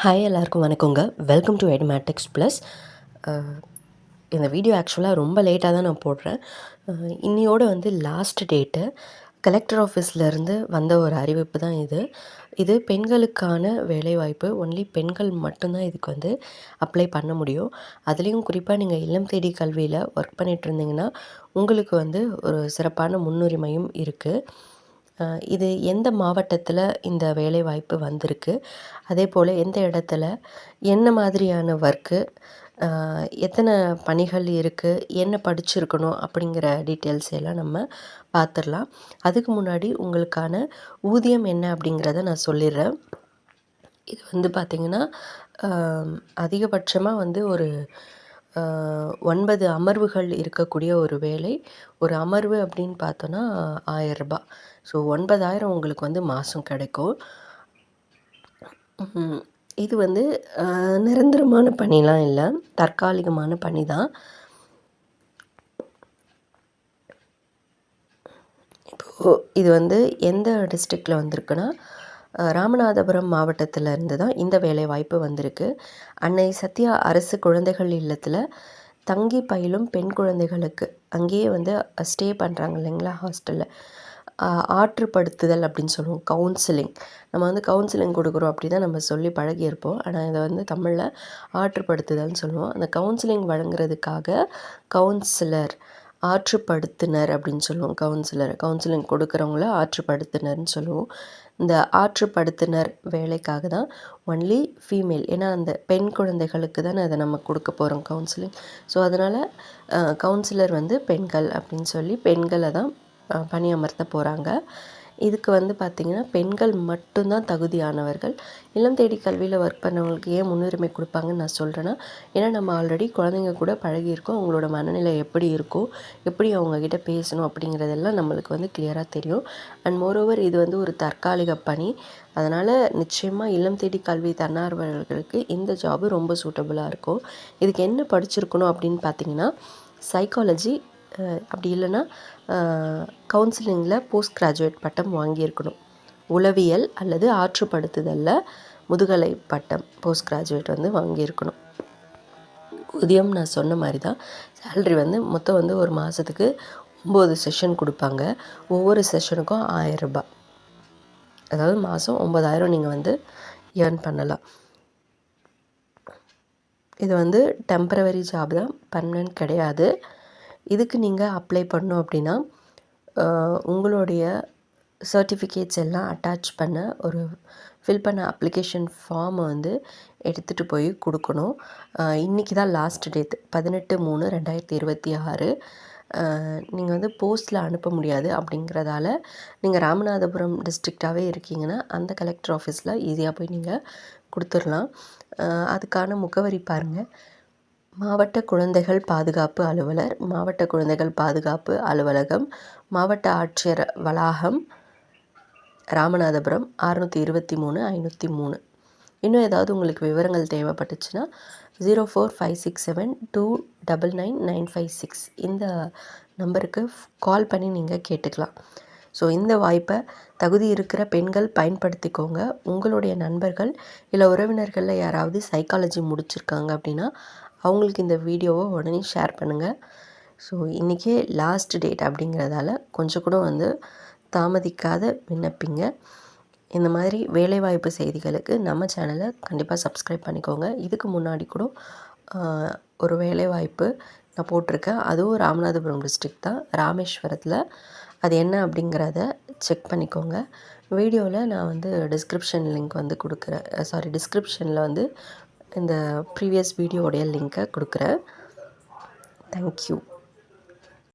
Hi எல்லாருக்கும் வணக்கங்க. Welcome to Edmatics plus. இந்த வீடியோ ஆக்சுவலாக ரொம்ப லேட்டாக தான் நான் போடுறேன். இன்னையோட லாஸ்ட் டேட்டு. கலெக்டர் ஆஃபீஸ்லேருந்து வந்த ஒரு அறிவிப்பு தான் இது. இது பெண்களுக்கான வேலைவாய்ப்பு. ஒன்லி பெண்கள் மட்டும்தான் இதுக்கு அப்ளை பண்ண முடியும். அதுலேயும் குறிப்பாக நீங்கள் இல்லம் தேடி கல்வியில் ஒர்க் பண்ணிகிட்டு இருந்தீங்கன்னா உங்களுக்கு ஒரு சிறப்பான முன்னுரிமையும் இருக்குது. இது எந்த மாவட்டத்தில் இந்த வேலைவாய்ப்பு வந்திருக்கு, அதே போல் எந்த இடத்துல என்ன மாதிரியான ஒர்க்கு, எத்தனை பணிகள் இருக்குது, என்ன படிச்சிருக்கணும் அப்படிங்கிற டீட்டெயில்ஸ் எல்லாம் நம்ம பார்த்துடலாம். அதுக்கு முன்னாடி உங்களுக்கான ஊதியம் என்ன அப்படிங்கிறத நான் சொல்லிடுறேன். இது பார்த்திங்கன்னா அதிகபட்சமாக ஒரு 9 அமர்வுகள் இருக்கக்கூடிய ஒரு வேலை. ஒரு அமர்வு அப்படின்னு பார்த்தோன்னா 1000 ரூபாய். ஸோ 9000 உங்களுக்கு மாதம் கிடைக்கும். இது நிரந்தரமான பணிலாம் இல்லை, தற்காலிகமான பணி தான். இப்போது இது எந்த டிஸ்ட்ரிக்டில் வந்திருக்குன்னா ராமநாதபுரம் மாவட்டத்தில் இருந்து தான் இந்த வேலைவாய்ப்பு வந்திருக்கு. அன்னை சத்யா அரசு குழந்தைகள் இல்லத்தில் தங்கி பயிலும் பெண் குழந்தைகளுக்கு அங்கேயே ஸ்டே பண்ணுறாங்க இல்லைங்களா, ஹாஸ்டலில் ஆற்றுப்படுத்துதல் அப்படின்னு சொல்லுவோம். கவுன்சிலிங், நம்ம கவுன்சிலிங் கொடுக்குறோம் அப்படி தான் நம்ம சொல்லி பழகியிருப்போம். ஆனால் இதை தமிழில் ஆற்றுப்படுத்துதல்னு சொல்லுவோம். அந்த கவுன்சிலிங் வழங்குறதுக்காக கவுன்சிலர், ஆற்றுப்படுத்துனர் அப்படின்னு சொல்லுவோம். கவுன்சிலிங் கொடுக்குறவங்கள ஆற்றுப்படுத்துனர்னு சொல்லுவோம். இந்த ஆற்றுப்படுத்துனர் வேலைக்காக தான் ஒன்லி ஃபீமேல், ஏன்னா அந்த பெண் குழந்தைகளுக்கு தானே அதை நம்ம கொடுக்க போகிறோம் கவுன்சிலிங். ஸோ அதனால் கவுன்சிலர் பெண்கள் அப்படின்னு சொல்லி பெண்களை தான் பணியமர்த்த போகிறாங்க. இதுக்கு பார்த்திங்கன்னா பெண்கள் மட்டும்தான் தகுதியானவர்கள். இல்லம் தேடி கல்வியில் ஒர்க் பண்ணவங்களுக்கு ஏன் முன்னுரிமை கொடுப்பாங்கன்னு நான் சொல்கிறேன்னா, ஏன்னா நம்ம ஆல்ரெடி குழந்தைங்க கூட பழகியிருக்கோம். அவங்களோட மனநிலை எப்படி இருக்கும், எப்படி அவங்கக்கிட்ட பேசணும் அப்படிங்கிறதெல்லாம் நம்மளுக்கு கிளியராக தெரியும். அண்ட் மோரோவர் இது ஒரு தற்காலிக பணி. அதனால் நிச்சயமாக இல்லம் தேடி கல்வி தன்னார்வலர்களுக்கு இந்த ஜாபு ரொம்ப சூட்டபுளாக இருக்கும். இதுக்கு என்ன படிச்சிருக்கணும் அப்படின்னு பார்த்திங்கன்னா, சைக்காலஜி, அப்படி இல்லைன்னா கவுன்சிலிங்கில் போஸ்ட் கிராஜுவேட் பட்டம் வாங்கியிருக்கணும். உளவியல் அல்லது ஆற்றுப்படுத்துதலில் முதுகலை பட்டம் போஸ்ட் கிராஜுவேட் வாங்கியிருக்கணும். ஊதியம் நான் சொன்ன மாதிரி தான். சேல்ரி மொத்தம் ஒரு மாதத்துக்கு 9 செஷன் கொடுப்பாங்க. ஒவ்வொரு செஷனுக்கும் 1000 ரூபாய். அதாவது மாதம் 9000 நீங்கள் ஏர்ன் பண்ணலாம். இது டெம்பரவரி ஜாப் தான், பர்மனெண்ட் கிடையாது. இதுக்கு நீங்கள் அப்ளை பண்ணணும் அப்படின்னா உங்களுடைய சர்டிஃபிகேட்ஸ் எல்லாம் அட்டாச் பண்ண ஒரு ஃபில் பண்ண அப்ளிகேஷன் ஃபார்மை எடுத்துகிட்டு போய் கொடுக்கணும். இன்றைக்கி தான் லாஸ்ட் டேட், 18/3/2026. நீங்கள் போஸ்ட்டில் அனுப்ப முடியாது. அப்படிங்கிறதால நீங்கள் ராமநாதபுரம் டிஸ்ட்ரிக்டாகவே இருக்கீங்கன்னா அந்த கலெக்டர் ஆஃபீஸில் ஈஸியாக போய் நீங்கள் கொடுத்துடலாம். அதுக்கான முகவரி பாருங்கள். மாவட்ட குழந்தைகள் பாதுகாப்பு அலுவலர், மாவட்ட குழந்தைகள் பாதுகாப்பு அலுவலகம், மாவட்ட ஆட்சியர் வளாகம், ராமநாதபுரம் 623/503. இன்னும் ஏதாவது உங்களுக்கு விவரங்கள் தேவைப்பட்டுச்சுன்னா 0456729996 இந்த நம்பருக்கு கால் பண்ணி நீங்கள் கேட்டுக்கலாம். ஸோ இந்த வாய்ப்பை தகுதி இருக்கிற பெண்கள் பயன்படுத்திக்கோங்க. உங்களுடைய நண்பர்கள் இல்லை உறவினர்களில் யாராவது சைக்காலஜி முடிச்சிருக்காங்க அப்படின்னா அவங்களுக்கு இந்த வீடியோவை உடனே ஷேர் பண்ணுங்கள். ஸோ இன்றைக்கே லாஸ்ட் டேட் அப்படிங்கிறதால கொஞ்சம் கூட தாமதிக்காத விண்ணப்பிங்க. இந்த மாதிரி வேலைவாய்ப்பு செய்திகளுக்கு நம்ம சேனலை கண்டிப்பாக சப்ஸ்கிரைப் பண்ணிக்கோங்க. இதுக்கு முன்னாடி கூட ஒரு வேலைவாய்ப்பு நான் போட்டிருக்கேன். அதுவும் ராமநாதபுரம் டிஸ்ட்ரிக்ட் தான், ராமேஸ்வரத்தில். அது என்ன அப்படிங்கிறத செக் பண்ணிக்கோங்க. வீடியோவில் நான் டிஸ்கிரிப்ஷன் லிங்க் கொடுக்குறேன். டிஸ்கிரிப்ஷனில் இந்த ப்ரீவியஸ் வீடியோடைய லிங்க்கை கொடுக்குறேன். தேங்க்யூ.